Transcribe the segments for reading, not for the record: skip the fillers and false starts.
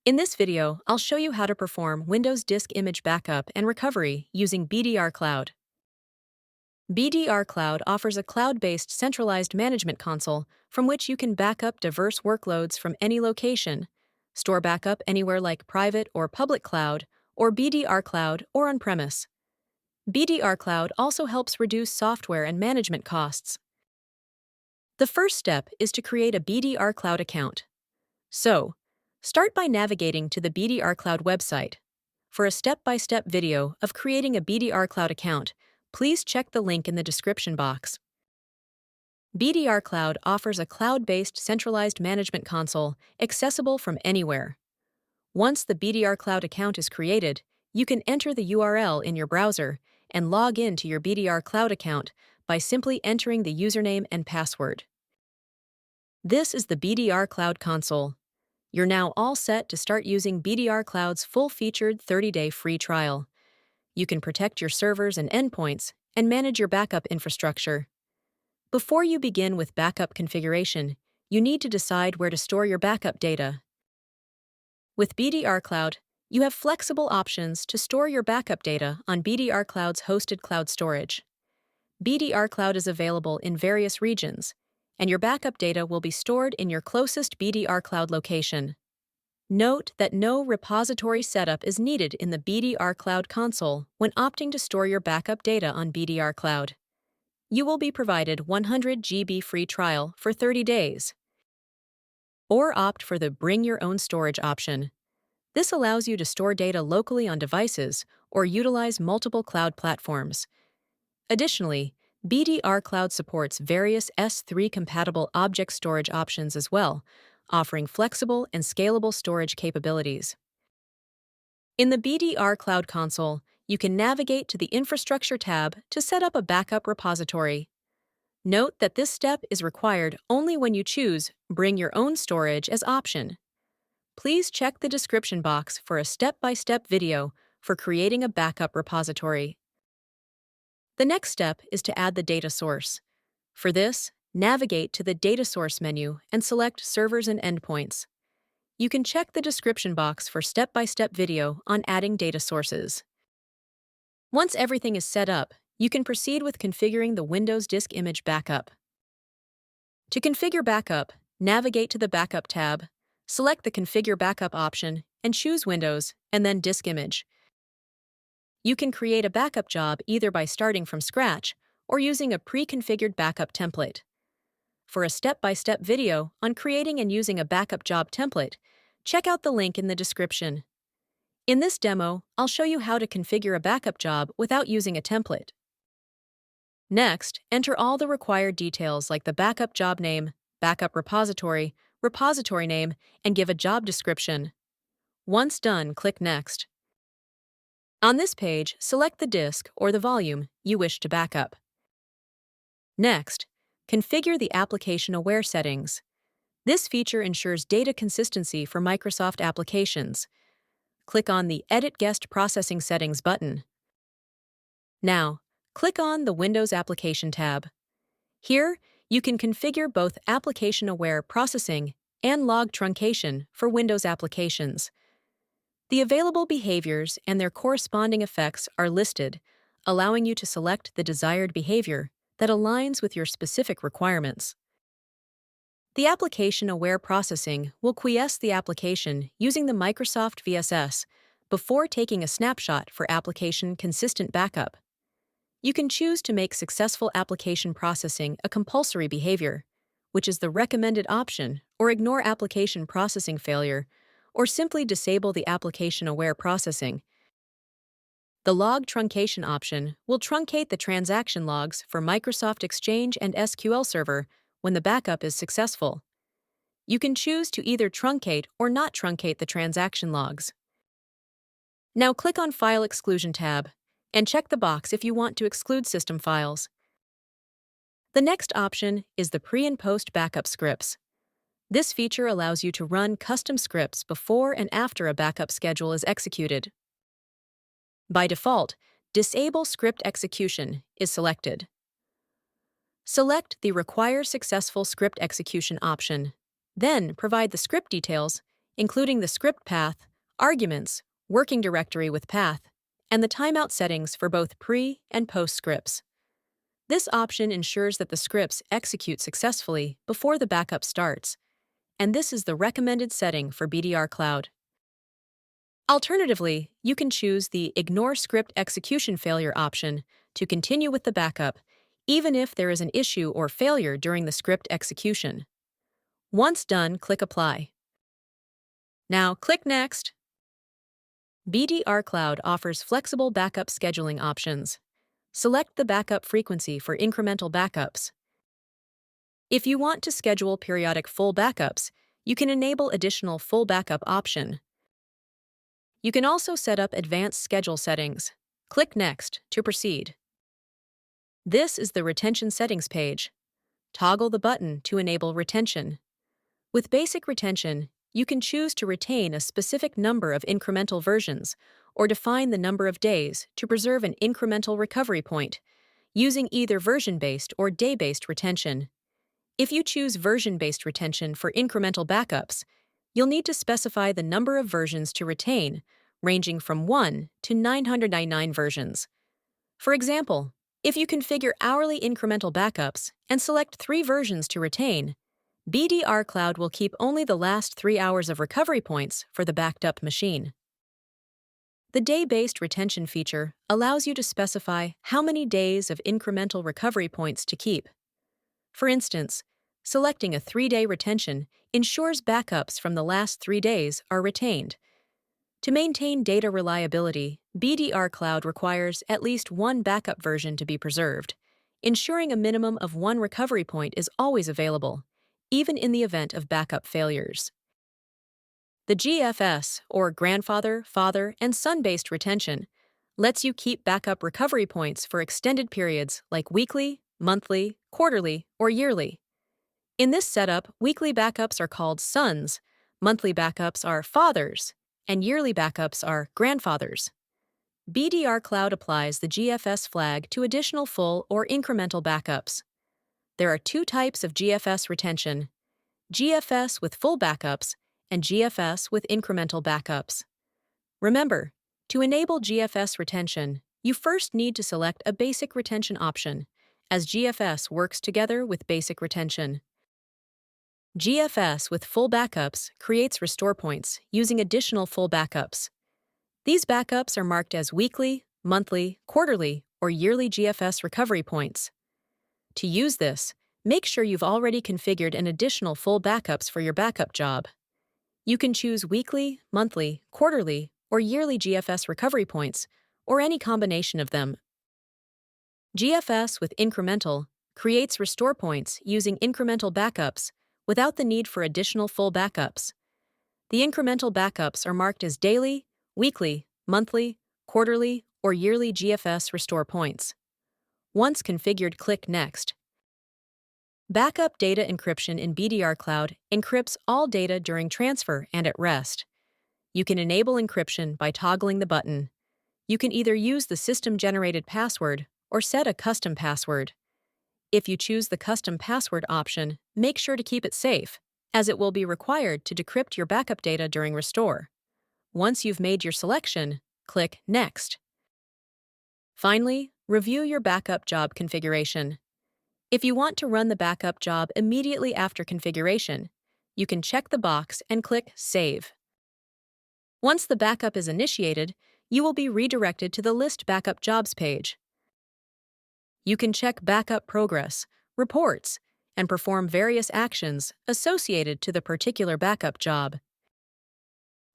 In this video, I'll show you how to perform Windows Disk Image Backup and Recovery using BDR Cloud. BDR Cloud offers a cloud-based centralized management console from which you can back up diverse workloads from any location, store backup anywhere like private or public cloud, or BDR Cloud or on-premise. BDR Cloud also helps reduce software and management costs. The first step is to create a BDR Cloud account. So, start by navigating to the BDR Cloud website. For a step-by-step video of creating a BDR Cloud account, please check the link in the description box. BDR Cloud offers a cloud-based centralized management console accessible from anywhere. Once the BDR Cloud account is created, you can enter the URL in your browser and log in to your BDR Cloud account by simply entering the username and password. This is the BDR Cloud console. You're now all set to start using BDR Cloud's full-featured 30-day free trial. You can protect your servers and endpoints and manage your backup infrastructure. Before you begin with backup configuration, you need to decide where to store your backup data. With BDR Cloud, you have flexible options to store your backup data on BDR Cloud's hosted cloud storage. BDR Cloud is available in various regions, and your backup data will be stored in your closest BDR Cloud location. Note that no repository setup is needed in the BDR Cloud console when opting to store your backup data on BDR Cloud. You will be provided 100 GB free trial for 30 days. Or opt for the Bring Your Own Storage option. This allows you to store data locally on devices or utilize multiple cloud platforms. Additionally, BDR Cloud supports various S3-compatible object storage options as well, offering flexible and scalable storage capabilities. In the BDR Cloud console, you can navigate to the Infrastructure tab to set up a backup repository. Note that this step is required only when you choose Bring Your Own Storage as option. Please check the description box for a step-by-step video for creating a backup repository. The next step is to add the data source. For this, navigate to the Data Source menu and select Servers and Endpoints. You can check the description box for step-by-step video on adding data sources. Once everything is set up, you can proceed with configuring the Windows Disk Image Backup. To configure backup, navigate to the Backup tab, select the Configure Backup option, and choose Windows, and then Disk Image. You can create a backup job either by starting from scratch or using a pre-configured backup template. For a step-by-step video on creating and using a backup job template, check out the link in the description. In this demo, I'll show you how to configure a backup job without using a template. Next, enter all the required details like the backup job name, backup repository, repository name, and give a job description. Once done, click Next. On this page, select the disk or the volume you wish to backup. Next, configure the application-aware settings. This feature ensures data consistency for Microsoft applications. Click on the Edit Guest Processing Settings button. Now, click on the Windows Application tab. Here, you can configure both application-aware processing and log truncation for Windows applications. The available behaviors and their corresponding effects are listed, allowing you to select the desired behavior that aligns with your specific requirements. The application-aware processing will quiesce the application using the Microsoft VSS before taking a snapshot for application-consistent backup. You can choose to make successful application processing a compulsory behavior, which is the recommended option, or ignore application processing failure, or simply disable the application-aware processing. The log truncation option will truncate the transaction logs for Microsoft Exchange and SQL Server when the backup is successful. You can choose to either truncate or not truncate the transaction logs. Now click on File Exclusion tab and check the box if you want to exclude system files. The next option is the pre- and post-backup scripts. This feature allows you to run custom scripts before and after a backup schedule is executed. By default, Disable Script Execution is selected. Select the Require Successful Script Execution option, then provide the script details including the script path, arguments, working directory with path, and the timeout settings for both pre- and post scripts. This option ensures that the scripts execute successfully before the backup starts, and this is the recommended setting for BDR Cloud. Alternatively, you can choose the Ignore Script Execution Failure option to continue with the backup, even if there is an issue or failure during the script execution. Once done, click Apply. Now click Next. BDR Cloud offers flexible backup scheduling options. Select the backup frequency for incremental backups. If you want to schedule periodic full backups, you can enable additional full backup option. You can also set up advanced schedule settings. Click Next to proceed. This is the Retention Settings page. Toggle the button to enable retention. With Basic Retention, you can choose to retain a specific number of incremental versions or define the number of days to preserve an incremental recovery point, using either version-based or day-based retention. If you choose version-based retention for incremental backups, you'll need to specify the number of versions to retain, ranging from 1 to 999 versions. For example, if you configure hourly incremental backups and select 3 versions to retain, BDR Cloud will keep only the last 3 hours of recovery points for the backed-up machine. The day-based retention feature allows you to specify how many days of incremental recovery points to keep. For instance, selecting a 3-day retention ensures backups from the last 3 days are retained. To maintain data reliability, BDR Cloud requires at least 1 backup version to be preserved, ensuring a minimum of 1 recovery point is always available, even in the event of backup failures. The GFS, or grandfather, father, and son-based retention, lets you keep backup recovery points for extended periods like weekly, monthly, quarterly, or yearly. In this setup, weekly backups are called sons, monthly backups are fathers, and yearly backups are grandfathers. BDR Cloud applies the GFS flag to additional full or incremental backups. There are 2 types of GFS retention: GFS with full backups and GFS with incremental backups. Remember, to enable GFS retention, you first need to select a basic retention option, as GFS works together with basic retention. GFS with full backups creates restore points using additional full backups. These backups are marked as weekly, monthly, quarterly, or yearly GFS recovery points. To use this, make sure you've already configured an additional full backups for your backup job. You can choose weekly, monthly, quarterly, or yearly GFS recovery points, or any combination of them. GFS with incremental creates restore points using incremental backups without the need for additional full backups. The incremental backups are marked as daily, weekly, monthly, quarterly, or yearly GFS restore points. Once configured, click Next. Backup data encryption in BDR Cloud encrypts all data during transfer and at rest. You can enable encryption by toggling the button. You can either use the system-generated password or set a custom password. If you choose the custom password option, make sure to keep it safe, as it will be required to decrypt your backup data during restore. Once you've made your selection, click Next. Finally, review your backup job configuration. If you want to run the backup job immediately after configuration, you can check the box and click Save. Once the backup is initiated, you will be redirected to the List Backup Jobs page. You can check backup progress, reports, and perform various actions associated to the particular backup job.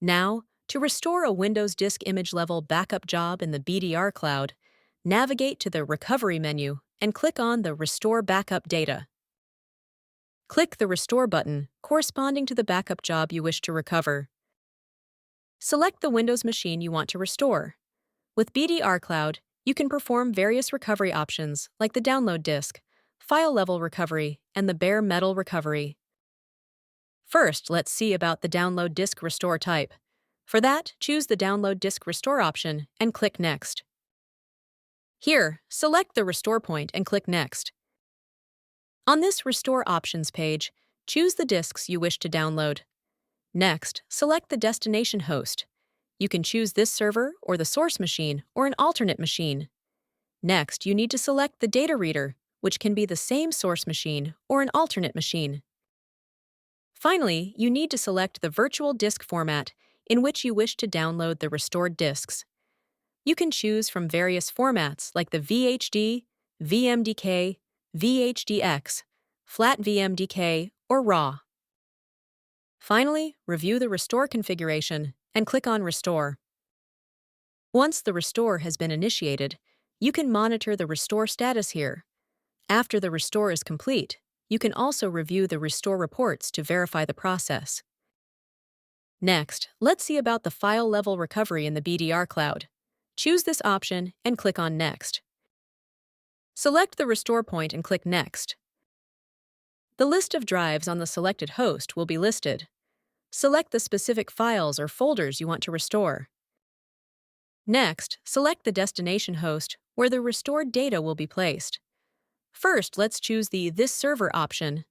Now, to restore a Windows Disk Image level backup job in the BDR Cloud, navigate to the Recovery menu and click on the Restore Backup Data. Click the Restore button corresponding to the backup job you wish to recover. Select the Windows machine you want to restore. With BDR Cloud, you can perform various recovery options like the download disk, file-level recovery, and the bare metal recovery. First, let's see about the download disk restore type. For that, choose the Download Disk Restore option and click Next. Here, select the restore point and click Next. On this Restore Options page, choose the disks you wish to download. Next, select the destination host. You can choose this server or the source machine or an alternate machine. Next, you need to select the data reader, which can be the same source machine or an alternate machine. Finally, you need to select the virtual disk format in which you wish to download the restored disks. You can choose from various formats like the VHD, VMDK, VHDX, Flat VMDK, or RAW. Finally, review the restore configuration and click on Restore. Once the restore has been initiated, you can monitor the restore status here. After the restore is complete, you can also review the restore reports to verify the process. Next, let's see about the file level recovery in the BDR Cloud. Choose this option and click on Next. Select the restore point and click Next. The list of drives on the selected host will be listed. Select the specific files or folders you want to restore. Next, select the destination host where the restored data will be placed. First, let's choose the This Server option,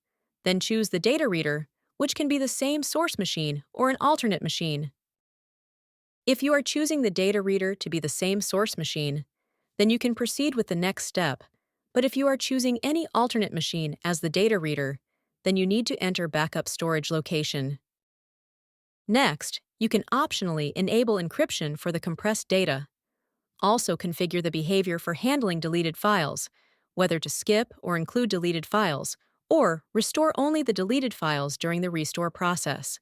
then choose the data reader, which can be the same source machine or an alternate machine. If you are choosing the data reader to be the same source machine, then you can proceed with the next step. But if you are choosing any alternate machine as the data reader, then you need to enter backup storage location. Next, you can optionally enable encryption for the compressed data. Also configure the behavior for handling deleted files, whether to skip or include deleted files, or restore only the deleted files during the restore process.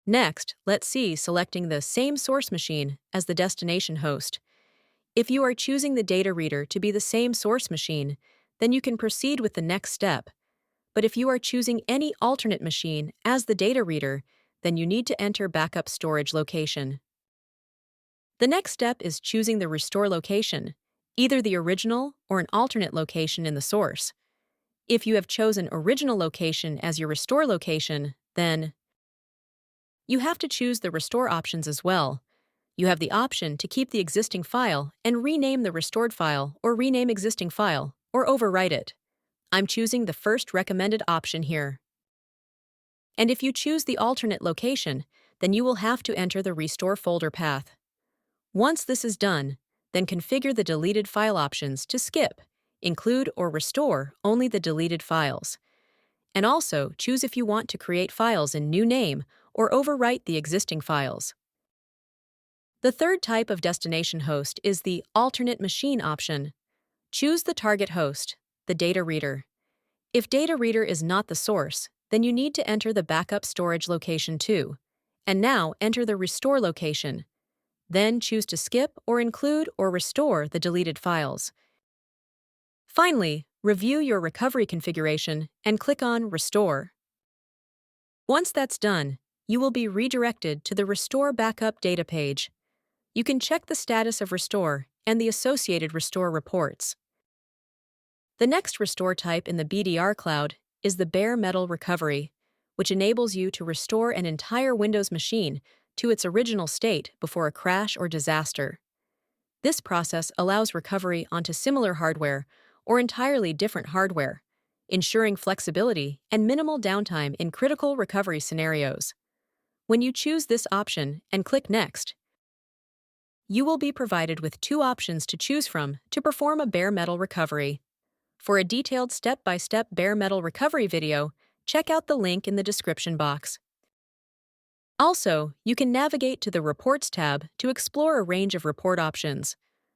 Next, let's see selecting the same source machine as the destination host. If you are choosing the data reader to be the same source machine, then you can proceed with the next step. But if you are choosing any alternate machine as the data reader, then you need to enter backup storage location. The next step is choosing the restore location, either the original or an alternate location in the source. If you have chosen original location as your restore location, then you have to choose the restore options as well. You have the option to keep the existing file and rename the restored file or rename existing file or overwrite it. I'm choosing the first recommended option here. And if you choose the alternate location, then you will have to enter the restore folder path. Once this is done, then configure the deleted file options to skip, include or restore only the deleted files. And also choose if you want to create files in new name or overwrite the existing files. The third type of destination host is the alternate machine option. Choose the target host, the data reader. If data reader is not the source, then you need to enter the backup storage location too. And now enter the restore location. Then choose to skip or include or restore the deleted files. Finally, review your recovery configuration and click on Restore. Once that's done, you will be redirected to the Restore Backup data page. You can check the status of restore and the associated restore reports. The next restore type in the BDR Cloud is the bare metal recovery, which enables you to restore an entire Windows machine to its original state before a crash or disaster. This process allows recovery onto similar hardware or entirely different hardware, ensuring flexibility and minimal downtime in critical recovery scenarios. When you choose this option and click Next, you will be provided with two options to choose from to perform a bare metal recovery. For a detailed step-by-step bare metal recovery video, check out the link in the description box. Also, you can navigate to the Reports tab to explore a range of report options,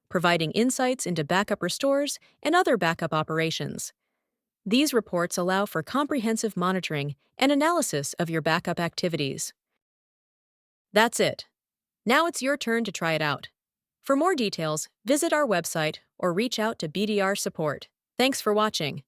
providing insights into backup restores and other backup operations. These reports allow for comprehensive monitoring and analysis of your backup activities. That's it. Now it's your turn to try it out. For more details, visit our website or reach out to BDR Support. Thanks for watching.